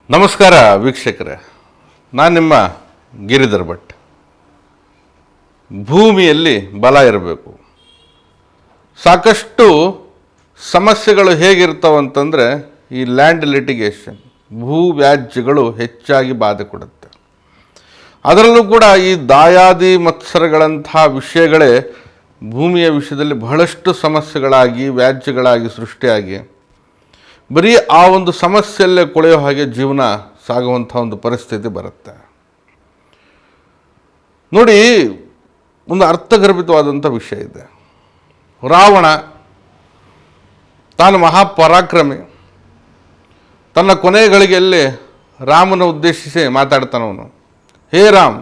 ನಮಸ್ಕಾರ ವೀಕ್ಷಕರೇ, ನಾನು ನಿಮ್ಮ ಗಿರಿಧರ್ ಭಟ್. ಭೂಮಿಯಲ್ಲಿ ಬಲ ಇರಬೇಕು. ಸಾಕಷ್ಟು ಸಮಸ್ಯೆಗಳು ಹೇಗಿರ್ತಾವಂತಂದರೆ ಈ ಲ್ಯಾಂಡ್ ಲಿಟಿಗೇಷನ್, ಭೂ ವ್ಯಾಜ್ಯಗಳು ಹೆಚ್ಚಾಗಿ ಬಾಧೆ ಕೊಡುತ್ತೆ. ಅದರಲ್ಲೂ ಕೂಡ ಈ ದಾಯಾದಿ ಮತ್ಸರಗಳಂಥ ವಿಷಯಗಳೇ ಭೂಮಿಯ ವಿಷಯದಲ್ಲಿ ಬಹಳಷ್ಟು ಸಮಸ್ಯೆಗಳಾಗಿ ವ್ಯಾಜ್ಯಗಳಾಗಿ ಸೃಷ್ಟಿಯಾಗಿ ಬರೀ ಆ ಒಂದು ಸಮಸ್ಯೆಯಲ್ಲೇ ಕೊಳೆಯೋ ಹಾಗೆ ಜೀವನ ಸಾಗುವಂಥ ಒಂದು ಪರಿಸ್ಥಿತಿ ಬರುತ್ತೆ. ನೋಡಿ, ಒಂದು ಅರ್ಥಗರ್ಭಿತವಾದಂಥ ವಿಷಯ ಇದೆ. ರಾವಣ ತಾನು ಮಹಾಪರಾಕ್ರಮಿ. ತನ್ನ ಕೊನೆ ಗಳಿಗೆಯಲ್ಲಿ ರಾಮನ ಉದ್ದೇಶಿಸಿ ಮಾತಾಡ್ತಾನವನು. ಹೇ ರಾಮ್,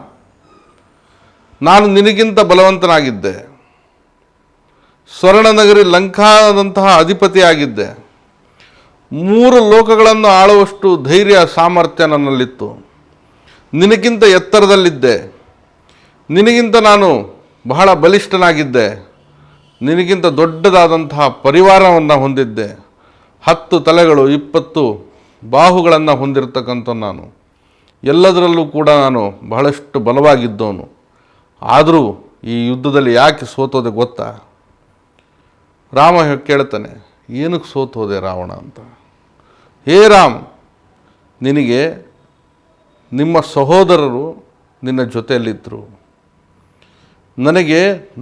ನಾನು ನಿನಗಿಂತ ಬಲವಂತನಾಗಿದ್ದೆ, ಸ್ವರ್ಣನಗರಿ ಲಂಕಾದಂತಹ ಅಧಿಪತಿಯಾಗಿದ್ದೆ, 3 ಲೋಕಗಳನ್ನು ಆಳುವಷ್ಟು ಧೈರ್ಯ ಸಾಮರ್ಥ್ಯ ನನ್ನಲ್ಲಿತ್ತು, ನಿನಗಿಂತ ಎತ್ತರದಲ್ಲಿದ್ದೆ, ನಿನಗಿಂತ ನಾನು ಬಹಳ ಬಲಿಷ್ಠನಾಗಿದ್ದೆ, ನಿನಗಿಂತ ದೊಡ್ಡದಾದಂತಹ ಪರಿವಾರವನ್ನು ಹೊಂದಿದ್ದೆ, 10 ತಲೆಗಳು 20 ಬಾಹುಗಳನ್ನು ಹೊಂದಿರತಕ್ಕಂಥ ನಾನು, ಎಲ್ಲದರಲ್ಲೂ ಕೂಡ ನಾನು ಬಹಳಷ್ಟು ಬಲವಾಗಿದ್ದವನು. ಆದರೂ ಈ ಯುದ್ಧದಲ್ಲಿ ಯಾಕೆ ಸೋತೋದೆ ಗೊತ್ತಾ? ರಾಮ ಕೇಳ್ತಾನೆ, ಏನಕ್ಕೆ ಸೋತೋದೆ ರಾವಣ ಅಂತ. ಹೇ ರಾಮ್, ನಿನಗೆ ನಿಮ್ಮ ಸಹೋದರರು ನಿನ್ನ ಜೊತೆಯಲ್ಲಿದ್ದರು, ನನಗೆ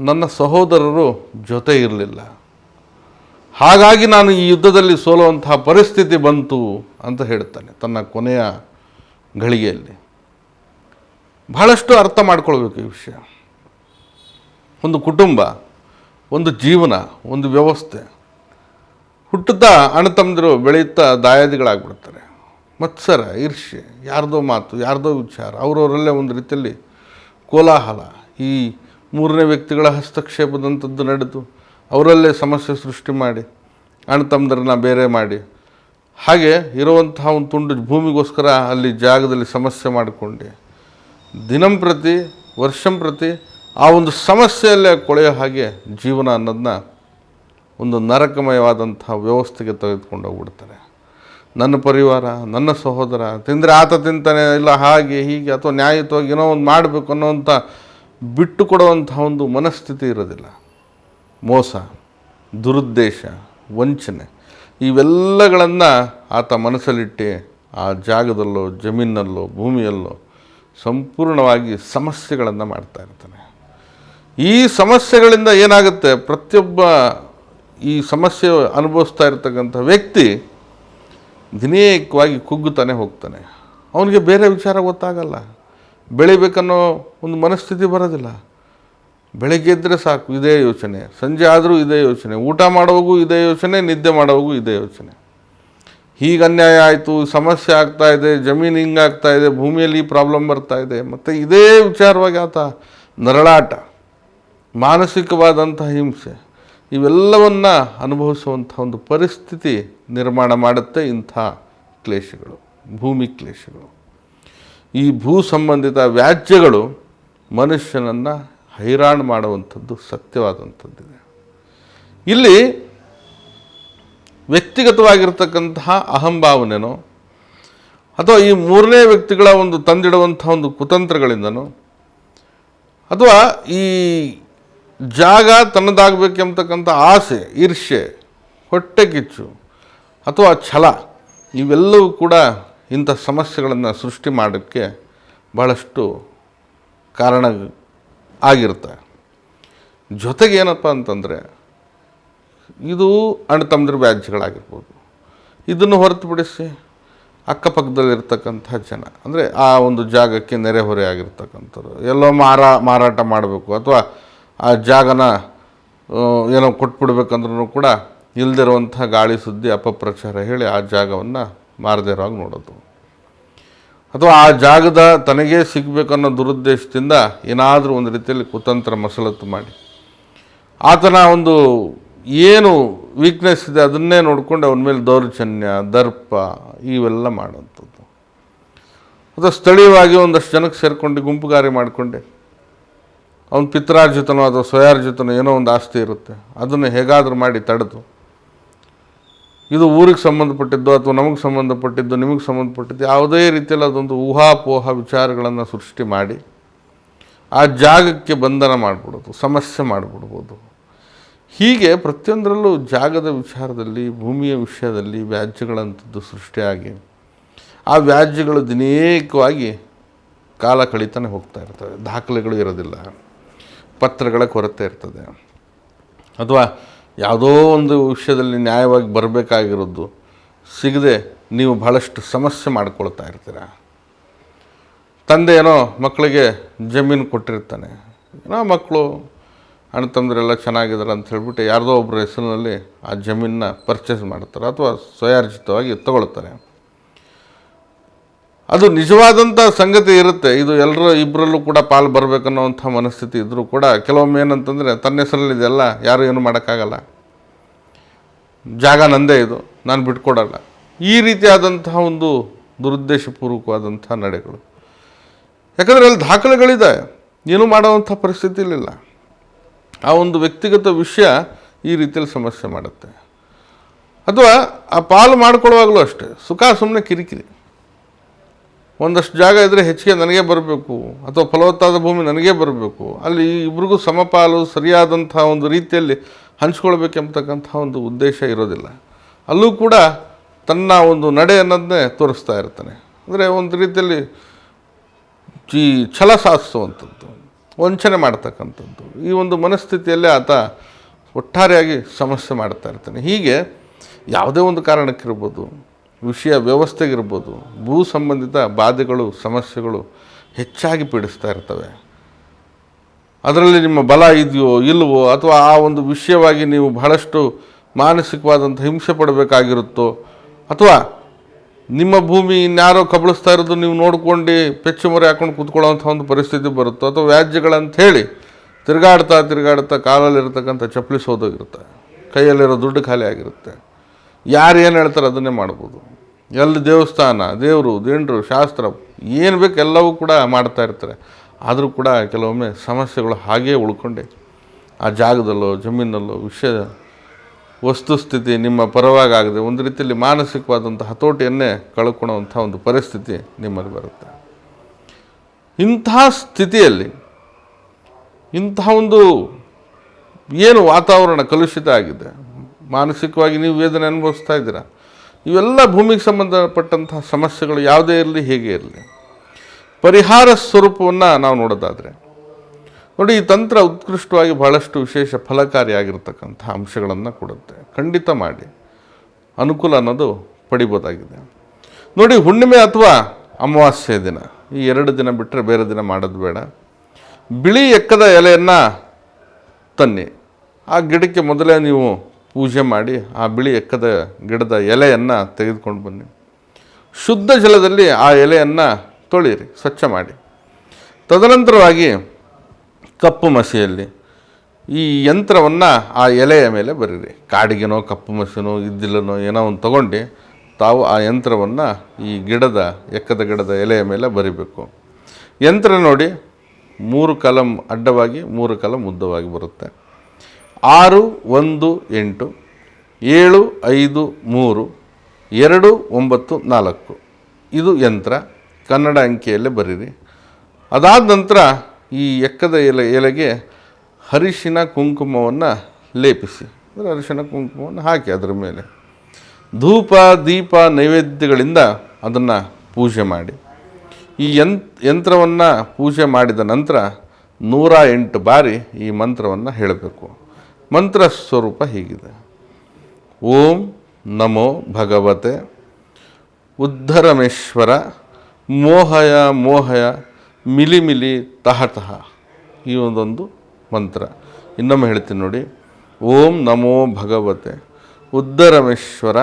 ನನ್ನ ಸಹೋದರರು ಜೊತೆ ಇರಲಿಲ್ಲ. ಹಾಗಾಗಿ ನಾನು ಈ ಯುದ್ಧದಲ್ಲಿ ಸೋಲುವಂತಹ ಪರಿಸ್ಥಿತಿ ಬಂತು ಅಂತ ಹೇಳ್ತಾನೆ ತನ್ನ ಕೊನೆಯ ಘಳಿಗೆಯಲ್ಲಿ. ಬಹಳಷ್ಟು ಅರ್ಥ ಮಾಡ್ಕೊಳ್ಬೇಕು ಈ ವಿಷಯ. ಒಂದು ಕುಟುಂಬ, ಒಂದು ಜೀವನ, ಒಂದು ವ್ಯವಸ್ಥೆ. ಹುಟ್ಟುತ್ತಾ ಅಣ್ಣತಮ್ಮಂದಿರು ಬೆಳೆಯುತ್ತಾ ದಾಯಾದಿಗಳಾಗ್ಬಿಡ್ತಾರೆ. ಮತ್ಸರ, ಈರ್ಷ್ಯೆ, ಯಾರ್ದೋ ಮಾತು, ಯಾರ್ದೋ ವಿಚಾರ, ಅವರವರಲ್ಲೇ ಒಂದು ರೀತಿಯಲ್ಲಿ ಕೋಲಾಹಲ, ಈ 3ನೇ ವ್ಯಕ್ತಿಗಳ ಹಸ್ತಕ್ಷೇಪದಂಥದ್ದು ನಡೆದು ಅವರಲ್ಲೇ ಸಮಸ್ಯೆ ಸೃಷ್ಟಿ ಮಾಡಿ ಅಣ್ಣತಮ್ಮಂದಿರನ್ನ ಬೇರೆ ಮಾಡಿ, ಹಾಗೆ ಇರುವಂತಹ ಒಂದು ತುಂಡು ಭೂಮಿಗೋಸ್ಕರ ಅಲ್ಲಿ ಜಾಗದಲ್ಲಿ ಸಮಸ್ಯೆ ಮಾಡಿಕೊಂಡು ದಿನಂಪ್ರತಿ ವರ್ಷಂಪ್ರತಿ ಆ ಒಂದು ಸಮಸ್ಯೆಯಲ್ಲೇ ಕೊಳೆಯೋ ಹಾಗೆ ಜೀವನ ಅನ್ನೋದನ್ನ ಒಂದು ನರಕಮಯವಾದಂಥ ವ್ಯವಸ್ಥೆಗೆ ತೆಗೆದುಕೊಂಡು ಹೋಗ್ಬಿಡ್ತಾರೆ. ನನ್ನ ಪರಿವಾರ, ನನ್ನ ಸಹೋದರ ತಿಂದರೆ ಆತ ತಿಂತಾನೆ, ಇಲ್ಲ ಹಾಗೆ ಹೀಗೆ, ಅಥವಾ ನ್ಯಾಯಯುತವಾಗಿ ಏನೋ ಒಂದು ಮಾಡಬೇಕು ಅನ್ನೋವಂಥ ಬಿಟ್ಟು ಕೊಡುವಂಥ ಒಂದು ಮನಸ್ಥಿತಿ ಇರೋದಿಲ್ಲ. ಮೋಸ, ದುರುದ್ದೇಶ, ವಂಚನೆ ಇವೆಲ್ಲಗಳನ್ನು ಆತ ಮನಸ್ಸಲ್ಲಿಟ್ಟು ಆ ಜಾಗದಲ್ಲೋ ಜಮೀನಲ್ಲೋ ಭೂಮಿಯಲ್ಲೋ ಸಂಪೂರ್ಣವಾಗಿ ಸಮಸ್ಯೆಗಳನ್ನು ಮಾಡ್ತಾ ಇರ್ತಾನೆ. ಈ ಸಮಸ್ಯೆಗಳಿಂದ ಏನಾಗುತ್ತೆ, ಪ್ರತಿಯೊಬ್ಬ ಈ ಸಮಸ್ಯೆ ಅನುಭವಿಸ್ತಾ ಇರ್ತಕ್ಕಂಥ ವ್ಯಕ್ತಿ ದಿನೇಕವಾಗಿ ಕುಗ್ಗುತ್ತಾನೆ ಹೋಗ್ತಾನೆ. ಅವನಿಗೆ ಬೇರೆ ವಿಚಾರ ಗೊತ್ತಾಗಲ್ಲ, ಬೆಳಿಬೇಕನ್ನೋ ಒಂದು ಮನಸ್ಥಿತಿ ಬರೋದಿಲ್ಲ. ಬೆಳಗ್ಗೆ ಎದ್ದರೆ ಸಾಕು ಇದೇ ಯೋಚನೆ, ಸಂಜೆ ಆದರೂ ಇದೇ ಯೋಚನೆ, ಊಟ ಮಾಡುವಾಗೂ ಇದೇ ಯೋಚನೆ, ನಿದ್ದೆ ಮಾಡುವಾಗೂ ಇದೇ ಯೋಚನೆ. ಹೀಗೆ ಅನ್ಯಾಯ ಆಯಿತು, ಸಮಸ್ಯೆ ಆಗ್ತಾಯಿದೆ, ಜಮೀನು ಹಿಂಗಾಗ್ತಾಯಿದೆ, ಭೂಮಿಯಲ್ಲಿ ಪ್ರಾಬ್ಲಮ್ ಬರ್ತಾಯಿದೆ, ಮತ್ತು ಇದೇ ವಿಚಾರವಾಗಿ ಆತ ನರಳಾಟ, ಮಾನಸಿಕವಾದಂಥ ಹಿಂಸೆ ಇವೆಲ್ಲವನ್ನು ಅನುಭವಿಸುವಂಥ ಒಂದು ಪರಿಸ್ಥಿತಿ ನಿರ್ಮಾಣ ಮಾಡುತ್ತೆ ಇಂಥ ಕ್ಲೇಶಗಳು, ಭೂಮಿ ಕ್ಲೇಶಗಳು. ಈ ಭೂ ಸಂಬಂಧಿತ ವ್ಯಾಜ್ಯಗಳು ಮನುಷ್ಯನನ್ನು ಹೈರಾಣು ಮಾಡುವಂಥದ್ದು ಸತ್ಯವಾದಂಥದ್ದಿದೆ. ಇಲ್ಲಿ ವ್ಯಕ್ತಿಗತವಾಗಿರ್ತಕ್ಕಂತಹ ಅಹಂಭಾವನೆನೋ ಅಥವಾ ಈ 3ನೇ ವ್ಯಕ್ತಿಗಳ ಒಂದು ತಂದಿಡುವಂಥ ಒಂದು ಕುತಂತ್ರಗಳಿಂದನೋ ಅಥವಾ ಈ ಜಾಗ ತನ್ನದಾಗಬೇಕೆಂಬತಕ್ಕಂಥ ಆಸೆ, ಈರ್ಷ್ಯೆ, ಹೊಟ್ಟೆ ಕಿಚ್ಚು ಅಥವಾ ಛಲ ಇವೆಲ್ಲವೂ ಕೂಡ ಇಂಥ ಸಮಸ್ಯೆಗಳನ್ನು ಸೃಷ್ಟಿ ಮಾಡೋಕ್ಕೆ ಭಾಳಷ್ಟು ಕಾರಣ ಆಗಿರುತ್ತೆ. ಜೊತೆಗೆ ಏನಪ್ಪ ಅಂತಂದರೆ ಇದು ಅಣ್ಣತಮ್ಮಂದಿರ ವ್ಯಾಜ್ಯಗಳಾಗಿರ್ಬೋದು. ಇದನ್ನು ಹೊರತುಪಡಿಸಿ ಅಕ್ಕಪಕ್ಕದಲ್ಲಿರ್ತಕ್ಕಂಥ ಜನ, ಅಂದರೆ ಆ ಒಂದು ಜಾಗಕ್ಕೆ ನೆರೆಹೊರೆ ಆಗಿರ್ತಕ್ಕಂಥದ್ದು, ಎಲ್ಲೋ ಮಾರಾಟ ಮಾಡಬೇಕು ಅಥವಾ ಆ ಜಾಗನ ಏನೋ ಕೊಟ್ಬಿಡ್ಬೇಕಂದ್ರೂ ಕೂಡ ಇಲ್ಲದಿರುವಂಥ ಗಾಳಿ ಸುದ್ದಿ ಅಪಪ್ರಚಾರ ಹೇಳಿ ಆ ಜಾಗವನ್ನು ಮಾರದೇ ಇರೋವಾಗ ನೋಡೋದು, ಅಥವಾ ಆ ಜಾಗದ ತನಗೇ ಸಿಗಬೇಕನ್ನೋ ದುರುದ್ದೇಶದಿಂದ ಏನಾದರೂ ಒಂದು ರೀತಿಯಲ್ಲಿ ಕುತಂತ್ರ ಮಸಲತ್ತು ಮಾಡಿ ಆತನ ಒಂದು ಏನು ವೀಕ್ನೆಸ್ ಇದೆ ಅದನ್ನೇ ನೋಡಿಕೊಂಡು ಅವನ ಮೇಲೆ ದೌರ್ಜನ್ಯ, ದರ್ಪ ಇವೆಲ್ಲ ಮಾಡೋಂಥದ್ದು. ಅಥವಾ ಸ್ಥಳೀಯವಾಗಿ ಒಂದಷ್ಟು ಜನಕ್ಕೆ ಸೇರಿಕೊಂಡು ಗುಂಪುಗಾರಿ ಮಾಡಿಕೊಂಡೆ ಅವನ ಪಿತ್ರಾರ್ಜಿತನೋ ಅಥವಾ ಸ್ವಯಾರ್ಜಿತನೋ ಏನೋ ಒಂದು ಆಸ್ತಿ ಇರುತ್ತೆ, ಅದನ್ನು ಹೇಗಾದರೂ ಮಾಡಿ ತಡೆದು ಇದು ಊರಿಗೆ ಸಂಬಂಧಪಟ್ಟಿದ್ದು ಅಥವಾ ನಮಗೆ ಸಂಬಂಧಪಟ್ಟಿದ್ದು, ನಿಮಗೆ ಸಂಬಂಧಪಟ್ಟಿದ್ದು, ಯಾವುದೇ ರೀತಿಯಲ್ಲಿ ಅದೊಂದು ಊಹಾಪೋಹ ವಿಚಾರಗಳನ್ನು ಸೃಷ್ಟಿ ಮಾಡಿ ಆ ಜಾಗಕ್ಕೆ ಬಂಧನ ಮಾಡಿಬಿಡೋದು, ಸಮಸ್ಯೆ ಮಾಡಿಬಿಡ್ಬೋದು. ಹೀಗೆ ಪ್ರತಿಯೊಂದರಲ್ಲೂ ಜಾಗದ ವಿಚಾರದಲ್ಲಿ, ಭೂಮಿಯ ವಿಷಯದಲ್ಲಿ ವ್ಯಾಜ್ಯಗಳಂಥದ್ದು ಸೃಷ್ಟಿಯಾಗಿ ಆ ವ್ಯಾಜ್ಯಗಳು ದಿನೇಕವಾಗಿ ಕಾಲ ಕಳೀತಾನೆ ಹೋಗ್ತಾ ಇರ್ತವೆ. ದಾಖಲೆಗಳು ಇರೋದಿಲ್ಲ, ಪತ್ರಗಳ ಕೊರತೆ ಇರ್ತದೆ, ಅಥವಾ ಯಾವುದೋ ಒಂದು ವಿಷಯದಲ್ಲಿ ನ್ಯಾಯವಾಗಿ ಬರಬೇಕಾಗಿರೋದು ಸಿಗದೆ ನೀವು ಭಾಳಷ್ಟು ಸಮಸ್ಯೆ ಮಾಡ್ಕೊಳ್ತಾ ಇರ್ತೀರ. ತಂದೆ ಏನೋ ಮಕ್ಕಳಿಗೆ ಜಮೀನು ಕೊಟ್ಟಿರ್ತಾನೆ, ಏನೋ ಮಕ್ಕಳು ಅಣ್ಣ ತಮ್ಮದರೆಲ್ಲ ಚೆನ್ನಾಗಿದ್ದಾರೆ ಅಂತ ಹೇಳ್ಬಿಟ್ಟು ಯಾರ್ದೋ ಒಬ್ಬರ ಹೆಸರಿನಲ್ಲಿ ಆ ಜಮೀನನ್ನ ಪರ್ಚೇಸ್ ಮಾಡ್ತಾರೆ ಅಥವಾ ಸ್ವಯಾರ್ಜಿತವಾಗಿ ತಗೊಳ್ತಾರೆ. ಅದು ನಿಜವಾದಂಥ ಸಂಗತಿ ಇರುತ್ತೆ, ಇದು ಇಬ್ಬರಲ್ಲೂ ಕೂಡ ಪಾಲು ಬರಬೇಕನ್ನೋವಂಥ ಮನಸ್ಥಿತಿ ಇದ್ದರೂ ಕೂಡ ಕೆಲವೊಮ್ಮೆ ಏನಂತಂದರೆ ತನ್ನ ಹೆಸರಲ್ಲಿ ಇದೆಲ್ಲ ಯಾರೂ ಏನು ಮಾಡೋಕ್ಕಾಗಲ್ಲ, ಜಾಗ ನಂದೇ ಇದು, ನಾನು ಬಿಟ್ಕೊಡಲ್ಲ. ಈ ರೀತಿಯಾದಂತಹ ಒಂದು ದುರುದ್ದೇಶಪೂರ್ವಕವಾದಂಥ ನಡೆಗಳು. ಯಾಕಂದರೆ ಅಲ್ಲಿ ದಾಖಲೆಗಳಿದೆ, ಏನೂ ಮಾಡೋವಂಥ ಪರಿಸ್ಥಿತಿ ಇಲ್ಲ. ಆ ಒಂದು ವ್ಯಕ್ತಿಗತ ವಿಷಯ ಈ ರೀತಿಯಲ್ಲಿ ಸಮಸ್ಯೆ ಮಾಡುತ್ತೆ. ಅಥವಾ ಆ ಪಾಲು ಮಾಡ್ಕೊಳ್ಳುವಾಗಲೂ ಅಷ್ಟೇ ಸುಖ ಸುಮ್ಮನೆ ಕಿರಿಕಿರಿ. ಒಂದಷ್ಟು ಜಾಗ ಇದ್ದರೆ ಹೆಚ್ಚಿಗೆ ನನಗೇ ಬರಬೇಕು, ಅಥವಾ ಫಲವತ್ತಾದ ಭೂಮಿ ನನಗೇ ಬರಬೇಕು, ಅಲ್ಲಿ ಇಬ್ರಿಗೂ ಸಮಪಾಲು ಸರಿಯಾದಂಥ ಒಂದು ರೀತಿಯಲ್ಲಿ ಹಂಚ್ಕೊಳ್ಬೇಕೆಂಬತಕ್ಕಂಥ ಒಂದು ಉದ್ದೇಶ ಇರೋದಿಲ್ಲ. ಅಲ್ಲೂ ಕೂಡ ತನ್ನ ಒಂದು ನಡೆ ಅನ್ನೋದನ್ನೇ ತೋರಿಸ್ತಾ ಇರ್ತಾನೆ. ಅಂದರೆ ಒಂದು ರೀತಿಯಲ್ಲಿ ಛಲ ಸಾಧಿಸುವಂಥದ್ದು, ವಂಚನೆ ಮಾಡ್ತಕ್ಕಂಥದ್ದು, ಈ ಒಂದು ಮನಸ್ಥಿತಿಯಲ್ಲೇ ಆತ ಒಟ್ಟಾರೆಯಾಗಿ ಸಮಸ್ಯೆ ಮಾಡ್ತಾ ಇರ್ತಾನೆ. ಹೀಗೆ ಯಾವುದೇ ಒಂದು ಕಾರಣಕ್ಕಿರ್ಬೋದು, ವಿಷಯ ವ್ಯವಸ್ಥೆಗಿರ್ಬೋದು, ಭೂ ಸಂಬಂಧಿತ ಬಾಧೆಗಳು, ಸಮಸ್ಯೆಗಳು ಹೆಚ್ಚಾಗಿ ಪೀಡಿಸ್ತಾ ಇರ್ತವೆ. ಅದರಲ್ಲಿ ನಿಮ್ಮ ಬಲ ಇದೆಯೋ ಇಲ್ವೋ, ಅಥವಾ ಆ ಒಂದು ವಿಷಯವಾಗಿ ನೀವು ಬಹಳಷ್ಟು ಮಾನಸಿಕವಾದಂಥ ಹಿಂಸೆ ಪಡಬೇಕಾಗಿರುತ್ತೋ, ಅಥವಾ ನಿಮ್ಮ ಭೂಮಿ ಇನ್ಯಾರೋ ಕಬಳಿಸ್ತಾ ಇರೋದು ನೀವು ನೋಡ್ಕೊಂಡು ಪೆಚ್ಚು ಮೊರೆ ಹಾಕೊಂಡು ಕೂತ್ಕೊಳ್ಳೋವಂಥ ಒಂದು ಪರಿಸ್ಥಿತಿ ಬರುತ್ತೋ, ಅಥವಾ ವ್ಯಾಜ್ಯಗಳಂತ ಹೇಳಿ ತಿರುಗಾಡ್ತಾ ಕಾಲಲ್ಲಿರ್ತಕ್ಕಂಥ ಚಪ್ಪಲಿ ಸೋದೋಗಿರುತ್ತೆ, ಕೈಯಲ್ಲಿರೋ ದುಡ್ಡು ಖಾಲಿ ಆಗಿರುತ್ತೆ. ಯಾರು ಏನು ಹೇಳ್ತಾರೆ ಅದನ್ನೇ ಮಾಡ್ಬೋದು. ಎಲ್ಲಿ ದೇವಸ್ಥಾನ, ದೇವರು, ದಿಂಡ್ರು, ಶಾಸ್ತ್ರ ಏನು ಬೇಕು ಎಲ್ಲವೂ ಕೂಡ ಮಾಡ್ತಾ ಇರ್ತಾರೆ. ಆದರೂ ಕೂಡ ಕೆಲವೊಮ್ಮೆ ಸಮಸ್ಯೆಗಳು ಹಾಗೇ ಉಳ್ಕೊಂಡೆ ಆ ಜಾಗದಲ್ಲೋ ಜಮೀನಲ್ಲೋ ವಿಷಯ ವಸ್ತುಸ್ಥಿತಿ ನಿಮ್ಮ ಪರವಾಗದೆ ಒಂದು ರೀತಿಯಲ್ಲಿ ಮಾನಸಿಕವಾದಂಥ ಹತೋಟಿಯನ್ನೇ ಕಳ್ಕೊಳ್ಳುವಂಥ ಒಂದು ಪರಿಸ್ಥಿತಿ ನಿಮ್ಮಲ್ಲಿ ಬರುತ್ತೆ. ಇಂತಹ ಸ್ಥಿತಿಯಲ್ಲಿ ಇಂತಹ ಒಂದು ಏನು ವಾತಾವರಣ ಕಲುಷಿತ ಆಗಿದೆ, ಮಾನಸಿಕವಾಗಿ ನೀವು ವೇದನೆ ಅನುಭವಿಸ್ತಾ ಇದ್ದೀರಾ, ಇವೆಲ್ಲ ಭೂಮಿಗೆ ಸಂಬಂಧಪಟ್ಟಂತಹ ಸಮಸ್ಯೆಗಳು ಯಾವುದೇ ಇರಲಿ, ಹೇಗೆ ಇರಲಿ, ಪರಿಹಾರ ಸ್ವರೂಪವನ್ನು ನಾವು ನೋಡೋದಾದರೆ ನೋಡಿ, ಈ ತಂತ್ರ ಉತ್ಕೃಷ್ಟವಾಗಿ ಬಹಳಷ್ಟು ವಿಶೇಷ ಫಲಕಾರಿಯಾಗಿರ್ತಕ್ಕಂಥ ಅಂಶಗಳನ್ನು ಕೊಡುತ್ತೆ. ಖಂಡಿತ ಮಾಡಿ, ಅನುಕೂಲ ಅನ್ನೋದು ಪಡಿಬೋದಾಗಿದೆ. ನೋಡಿ, ಹುಣ್ಣಿಮೆ ಅಥವಾ ಅಮಾವಾಸ್ಯೆ ದಿನ, ಈ 2 ದಿನ ಬಿಟ್ಟರೆ ಬೇರೆ ದಿನ ಮಾಡೋದು ಬೇಡ. ಬಿಳಿ ಎಕ್ಕದ ಎಲೆಯನ್ನು ತನ್ನಿ, ಆ ಗಿಡಕ್ಕೆ ಮೊದಲೇ ನೀವು ಪೂಜೆ ಮಾಡಿ ಆ ಬಿಳಿ ಎಕ್ಕದ ಗಿಡದ ಎಲೆಯನ್ನು ತೆಗೆದುಕೊಂಡು ಬನ್ನಿ. ಶುದ್ಧ ಜಲದಲ್ಲಿ ಆ ಎಲೆಯನ್ನು ತೊಳೆಯಿರಿ, ಸ್ವಚ್ಛ ಮಾಡಿ. ತದನಂತರವಾಗಿ ಕಪ್ಪು ಮಸಿಯಲ್ಲಿ ಈ ಯಂತ್ರವನ್ನು ಆ ಎಲೆಯ ಮೇಲೆ ಬರೀರಿ. ಕಾಡಿಗೆನೋ ಕಪ್ಪು ಮಸಿನೋ ಇದ್ದಿಲ್ಲನೋ ಏನೋ ಒಂದು ತೊಗೊಂಡು ತಾವು ಆ ಯಂತ್ರವನ್ನು ಈ ಎಕ್ಕದ ಗಿಡದ ಎಲೆಯ ಮೇಲೆ ಬರಿಬೇಕು. ಯಂತ್ರ ನೋಡಿ 3 ಕಾಲಮ್ ಅಡ್ಡವಾಗಿ 3 ಕಾಲಮ್ ಉದ್ದವಾಗಿ ಬರುತ್ತೆ. 6, 1, 8, 7, 5, 3, 2, 9, 4 ಇದು ಯಂತ್ರ. ಕನ್ನಡ ಅಂಕೆಯಲ್ಲೇ ಬರೀರಿ. ಅದಾದ ನಂತರ ಈ ಎಕ್ಕದ ಎಲೆಗೆ ಅರಿಶಿನ ಕುಂಕುಮವನ್ನು ಲೇಪಿಸಿ, ಅಂದರೆ ಅರಿಶಿನ ಕುಂಕುಮವನ್ನು ಹಾಕಿ ಅದರ ಮೇಲೆ ಧೂಪ ದೀಪ ನೈವೇದ್ಯಗಳಿಂದ ಅದನ್ನು ಪೂಜೆ ಮಾಡಿ. ಈ ಯಂತ್ರವನ್ನು ಪೂಜೆ ಮಾಡಿದ ನಂತರ 108 ಬಾರಿ ಈ ಮಂತ್ರವನ್ನು ಹೇಳಬೇಕು. ಮಂತ್ರ ಸ್ವರೂಪ ಹೀಗಿದೆ: ಓಂ ನಮೋ ಭಗವತೆ ಉದ್ಧರಮೇಶ್ವರ ಮೋಹಯ ಮೋಹಯ ಮಿಲಿಮಿಲಿ ತಹತಃ. ಈ ಒಂದೊಂದು ಮಂತ್ರ ಇನ್ನೊಮ್ಮೆ ಹೇಳ್ತೀನಿ ನೋಡಿ: ಓಂ ನಮೋ ಭಗವತೆ ಉದ್ಧರಮೇಶ್ವರ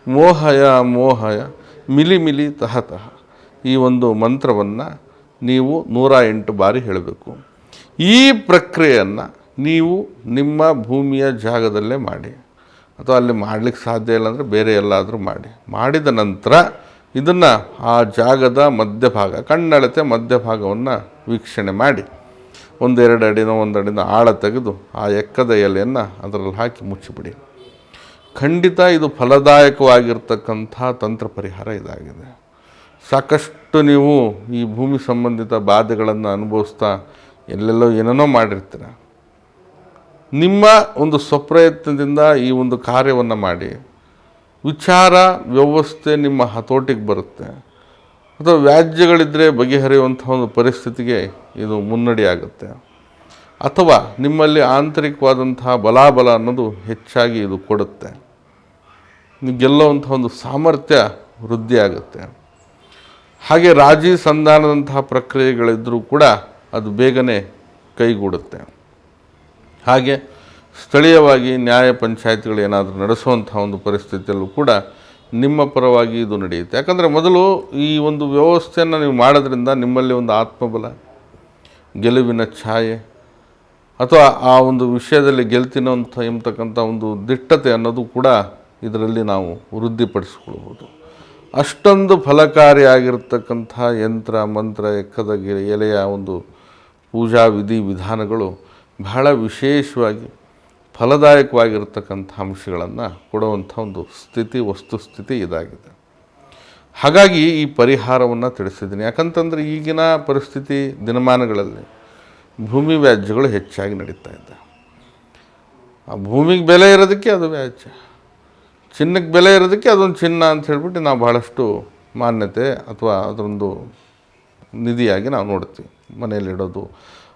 ಮೋಹಯ ಮೋಹಯ ಮಿಲಿಮಿಲಿ ತಹತಃ. ಈ ಒಂದು ಮಂತ್ರವನ್ನು ನೀವು 108 ಬಾರಿ ಹೇಳಬೇಕು. ಈ ಪ್ರಕ್ರಿಯೆಯನ್ನು ನೀವು ನಿಮ್ಮ ಭೂಮಿಯ ಜಾಗದಲ್ಲೇ ಮಾಡಿ, ಅಥವಾ ಅಲ್ಲಿ ಮಾಡಲಿಕ್ಕೆ ಸಾಧ್ಯ ಇಲ್ಲ ಅಂದರೆ ಬೇರೆ ಎಲ್ಲಾದರೂ ಮಾಡಿದ ನಂತರ ಇದನ್ನು ಆ ಜಾಗದ ಮಧ್ಯಭಾಗ, ಕಣ್ಣಳತೆ ಮಧ್ಯಭಾಗವನ್ನು ವೀಕ್ಷಣೆ ಮಾಡಿ 1-2 ಅಡಿನೋ 1 ಅಡಿನೋ ಆಳ ತೆಗೆದು ಆ ಎಕ್ಕದ ಎಲೆಯನ್ನು ಅದರಲ್ಲಿ ಹಾಕಿ ಮುಚ್ಚಿಬಿಡಿ. ಖಂಡಿತ ಇದು ಫಲದಾಯಕವಾಗಿರ್ತಕ್ಕಂಥ ತಂತ್ರ ಪರಿಹಾರ ಇದಾಗಿದೆ. ಸಾಕಷ್ಟು ನೀವು ಈ ಭೂಮಿ ಸಂಬಂಧಿತ ಬಾಧೆಗಳನ್ನು ಅನುಭವಿಸ್ತಾ ಎಲ್ಲೆಲ್ಲೋ ಏನೇನೋ ಮಾಡಿರ್ತೀರ. ನಿಮ್ಮ ಒಂದು ಸ್ವಪ್ರಯತ್ನದಿಂದ ಈ ಒಂದು ಕಾರ್ಯವನ್ನು ಮಾಡಿ ವಿಚಾರ ವ್ಯವಸ್ಥೆ ನಿಮ್ಮ ಹತೋಟಿಗೆ ಬರುತ್ತೆ, ಅಥವಾ ವ್ಯಾಜ್ಯಗಳಿದ್ದರೆ ಬಗೆಹರಿಯುವಂಥ ಒಂದು ಪರಿಸ್ಥಿತಿಗೆ ಇದು ಮುನ್ನಡೆಯಾಗುತ್ತೆ, ಅಥವಾ ನಿಮ್ಮಲ್ಲಿ ಆಂತರಿಕವಾದಂತಹ ಬಲಾಬಲ ಅನ್ನೋದು ಹೆಚ್ಚಾಗಿ ಇದು ಕೊಡುತ್ತೆ. ನೀವು ಗೆಲ್ಲುವಂಥ ಒಂದು ಸಾಮರ್ಥ್ಯ ವೃದ್ಧಿಯಾಗುತ್ತೆ. ಹಾಗೆ ರಾಜಿ ಸಂಧಾನದಂತಹ ಪ್ರಕ್ರಿಯೆಗಳಿದ್ದರೂ ಕೂಡ ಅದು ಬೇಗನೆ ಕೈಗೂಡುತ್ತೆ. ಹಾಗೆ ಸ್ಥಳೀಯವಾಗಿ ನ್ಯಾಯ ಪಂಚಾಯತ್ಗಳು ಏನಾದರೂ ನಡೆಸುವಂಥ ಒಂದು ಪರಿಸ್ಥಿತಿಯಲ್ಲೂ ಕೂಡ ನಿಮ್ಮ ಪರವಾಗಿ ಇದು ನಡೆಯುತ್ತೆ. ಯಾಕಂದರೆ ಮೊದಲು ಈ ಒಂದು ವ್ಯವಸ್ಥೆಯನ್ನು ನೀವು ಮಾಡೋದ್ರಿಂದ ನಿಮ್ಮಲ್ಲಿ ಒಂದು ಆತ್ಮಬಲ, ಗೆಲುವಿನ ಛಾಯೆ, ಅಥವಾ ಆ ಒಂದು ವಿಷಯದಲ್ಲಿ ಗೆಲ್ತೀನೋ ಅಂತ ಎಂಬತಕ್ಕಂಥ ಒಂದು ದಿಟ್ಟತೆ ಅನ್ನೋದು ಕೂಡ ಇದರಲ್ಲಿ ನಾವು ವೃದ್ಧಿಪಡಿಸ್ಕೊಳ್ಬೋದು. ಅಷ್ಟೊಂದು ಫಲಕಾರಿಯಾಗಿರ್ತಕ್ಕಂಥ ಯಂತ್ರ ಮಂತ್ರ ಎಕ್ಕದ ಎಲೆಯ ಒಂದು ಪೂಜಾ ವಿಧಿ ವಿಧಾನಗಳು ಬಹಳ ವಿಶೇಷವಾಗಿ ಫಲದಾಯಕವಾಗಿರ್ತಕ್ಕಂಥ ಅಂಶಗಳನ್ನು ಕೊಡುವಂಥ ಒಂದು ಸ್ಥಿತಿ, ವಸ್ತುಸ್ಥಿತಿ ಇದಾಗಿದೆ. ಹಾಗಾಗಿ ಈ ಪರಿಹಾರವನ್ನು ತಿಳಿಸಿದ್ದೀನಿ. ಯಾಕಂತಂದರೆ ಈಗಿನ ಪರಿಸ್ಥಿತಿ ದಿನಮಾನಗಳಲ್ಲಿ ಭೂಮಿ ವ್ಯಾಜ್ಯಗಳು ಹೆಚ್ಚಾಗಿ ನಡೀತಾ ಇದೆ. ಆ ಭೂಮಿಗೆ ಬೆಲೆ ಇರೋದಕ್ಕೆ ಅದು ವ್ಯಾಜ್ಯ, ಚಿನ್ನಕ್ಕೆ ಬೆಲೆ ಇರೋದಕ್ಕೆ ಅದೊಂದು ಚಿನ್ನ ಅಂತ ಹೇಳ್ಬಿಟ್ಟು ನಾವು ಬಹಳಷ್ಟು ಮಾನ್ಯತೆ ಅಥವಾ ಅದರೊಂದು ನಿಧಿಯಾಗಿ ನಾವು ನೋಡ್ತೀವಿ ಮನೆಯಲ್ಲಿಡೋದು,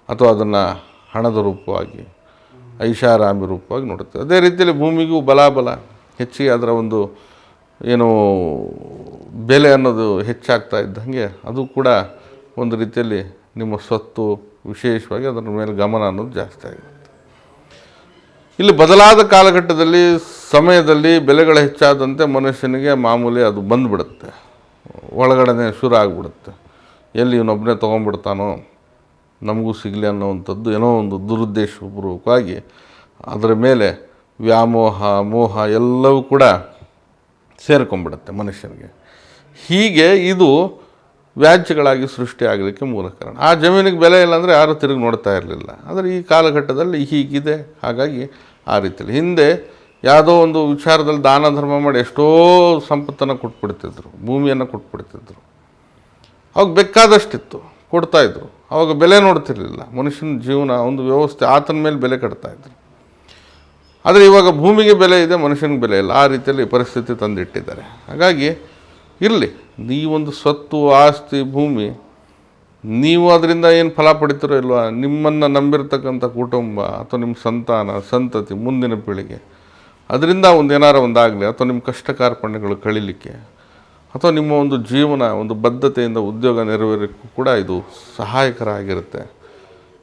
ಅಥವಾ ಅದನ್ನು ಹಣದ ರೂಪವಾಗಿ ಐಷಾರಾಮಿ ರೂಪವಾಗಿ ನೋಡುತ್ತೆ. ಅದೇ ರೀತಿಯಲ್ಲಿ ಭೂಮಿಗೂ ಬಲಾಬಲ ಹೆಚ್ಚಿಗೆ ಅದರ ಒಂದು ಏನು ಬೆಲೆ ಅನ್ನೋದು ಹೆಚ್ಚಾಗ್ತಾ ಇದ್ದಂಗೆ ಅದು ಕೂಡ ಒಂದು ರೀತಿಯಲ್ಲಿ ನಿಮ್ಮ ಸ್ವತ್ತು, ವಿಶೇಷವಾಗಿ ಅದರ ಮೇಲೆ ಗಮನ ಅನ್ನೋದು ಜಾಸ್ತಿ ಆಗುತ್ತೆ. ಇಲ್ಲಿ ಬದಲಾದ ಕಾಲಘಟ್ಟದಲ್ಲಿ ಸಮಯದಲ್ಲಿ ಬೆಲೆಗಳು ಹೆಚ್ಚಾದಂತೆ ಮನುಷ್ಯನಿಗೆ ಮಾಮೂಲಿ ಅದು ಬಂದುಬಿಡುತ್ತೆ, ಒಳಗಡೆ ಶುರು ಆಗಿಬಿಡುತ್ತೆ. ಎಲ್ಲಿ ಇವನೊಬ್ಬನೇ ತೊಗೊಂಡ್ಬಿಡ್ತಾನೋ, ನಮಗೂ ಸಿಗಲಿ ಅನ್ನೋವಂಥದ್ದು ಏನೋ ಒಂದು ದುರುದ್ದೇಶಪೂರ್ವಕವಾಗಿ ಅದರ ಮೇಲೆ ವ್ಯಾಮೋಹ, ಮೋಹ ಎಲ್ಲವೂ ಕೂಡ ಸೇರ್ಕೊಂಡ್ಬಿಡುತ್ತೆ ಮನುಷ್ಯನಿಗೆ. ಹೀಗೆ ಇದು ವ್ಯಾಜ್ಯಗಳಾಗಿ ಸೃಷ್ಟಿಯಾಗಲಿಕ್ಕೆ ಮೂಲ ಕಾರಣ. ಆ ಜಮೀನಿಗೆ ಬೆಲೆ ಇಲ್ಲ ಅಂದರೆ ಯಾರೂ ತಿರುಗಿ ನೋಡ್ತಾ ಇರಲಿಲ್ಲ. ಆದರೆ ಈ ಕಾಲಘಟ್ಟದಲ್ಲಿ ಹೀಗಿದೆ. ಹಾಗಾಗಿ ಆ ರೀತಿಯಲ್ಲಿ ಹಿಂದೆ ಯಾವುದೋ ಒಂದು ವಿಚಾರದಲ್ಲಿ ದಾನ ಧರ್ಮ ಮಾಡಿ ಎಷ್ಟೋ ಸಂಪತ್ತನ್ನು ಕೊಟ್ಬಿಡ್ತಿದ್ರು, ಭೂಮಿಯನ್ನು ಕೊಟ್ಬಿಡ್ತಿದ್ರು. ಅವಾಗ ಬೇಕಾದಷ್ಟಿತ್ತು, ಕೊಡ್ತಾಯಿದ್ರು. ಅವಾಗ ಬೆಲೆ ನೋಡ್ತಿರ್ಲಿಲ್ಲ. ಮನುಷ್ಯನ ಜೀವನ ಒಂದು ವ್ಯವಸ್ಥೆ, ಆತನ ಮೇಲೆ ಬೆಲೆ ಕಟ್ತಾಯಿದ್ರು. ಆದರೆ ಇವಾಗ ಭೂಮಿಗೆ ಬೆಲೆ ಇದೆ, ಮನುಷ್ಯನಿಗೆ ಬೆಲೆ ಇಲ್ಲ. ಆ ರೀತಿಯಲ್ಲಿ ಪರಿಸ್ಥಿತಿ ತಂದಿಟ್ಟಿದ್ದಾರೆ. ಹಾಗಾಗಿ ಇರಲಿ, ಈ ಒಂದು ಸ್ವತ್ತು, ಆಸ್ತಿ, ಭೂಮಿ, ನೀವು ಅದರಿಂದ ಏನು ಫಲ ಪಡಿತೀರೋ ಇಲ್ವಾ, ನಿಮ್ಮನ್ನು ನಂಬಿರ್ತಕ್ಕಂಥ ಕುಟುಂಬ ಅಥವಾ ನಿಮ್ಮ ಸಂತಾನ, ಸಂತತಿ, ಮುಂದಿನ ಪೀಳಿಗೆ ಅದರಿಂದ ಏನಾರ ಒಂದಾಗಲಿ, ಅಥವಾ ನಿಮ್ಮ ಕಷ್ಟ ಕಾರ್ಪಣ್ಯಗಳು ಕಳೀಲಿಕ್ಕೆ, ಅಥವಾ ನಿಮ್ಮ ಒಂದು ಜೀವನ ಒಂದು ಬದ್ಧತೆಯಿಂದ ಉದ್ಯೋಗ ನೆರವೇರಕ್ಕೂ ಕೂಡ ಇದು ಸಹಾಯಕರ ಆಗಿರುತ್ತೆ.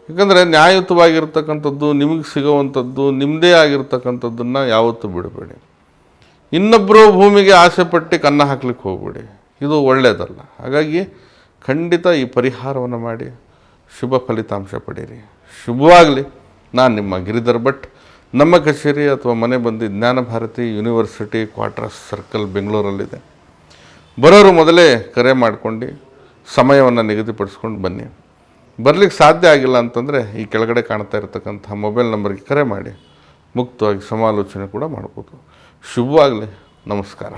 ಯಾಕಂದರೆ ನ್ಯಾಯಯುತವಾಗಿರ್ತಕ್ಕಂಥದ್ದು, ನಿಮಗೆ ಸಿಗುವಂಥದ್ದು, ನಿಮ್ಮದೇ ಆಗಿರ್ತಕ್ಕಂಥದ್ದನ್ನು ಯಾವತ್ತೂ ಬಿಡಬೇಡಿ. ಇನ್ನೊಬ್ಬರು ಭೂಮಿಗೆ ಆಸೆಪಟ್ಟು ಕನ್ನ ಹಾಕ್ಲಿಕ್ಕೆ ಹೋಗಬೇಡಿ, ಇದು ಒಳ್ಳೆಯದಲ್ಲ. ಹಾಗಾಗಿ ಖಂಡಿತ ಈ ಪರಿಹಾರವನ್ನು ಮಾಡಿ ಶುಭ ಫಲಿತಾಂಶ ಪಡೀರಿ. ಶುಭವಾಗಲಿ. ನಾನು ನಿಮ್ಮ ಗಿರಿಧರ್ ಭಟ್. ನಮ್ಮ ಕಚೇರಿ ಅಥವಾ ಮನೆ ಬಂದು ಜ್ಞಾನ ಭಾರತಿ ಯೂನಿವರ್ಸಿಟಿ ಕ್ವಾರ್ಟರ್ಸ್ ಸರ್ಕಲ್ ಬೆಂಗಳೂರಲ್ಲಿದೆ. ಬರೋರು ಮೊದಲೇ ಕರೆ ಮಾಡ್ಕೊಂಡು ಸಮಯವನ್ನು ನಿಗದಿಪಡಿಸ್ಕೊಂಡು ಬನ್ನಿ. ಬರಲಿಕ್ಕೆ ಸಾಧ್ಯ ಆಗಿಲ್ಲ ಅಂತಂದರೆ ಈ ಕೆಳಗಡೆ ಕಾಣ್ತಾ ಇರತಕ್ಕಂಥ ಮೊಬೈಲ್ ನಂಬರ್ಗೆ ಕರೆ ಮಾಡಿ ಮುಕ್ತವಾಗಿ ಸಮಾಲೋಚನೆ ಕೂಡ ಮಾಡ್ಬೋದು. ಶುಭವಾಗಲಿ. ನಮಸ್ಕಾರ.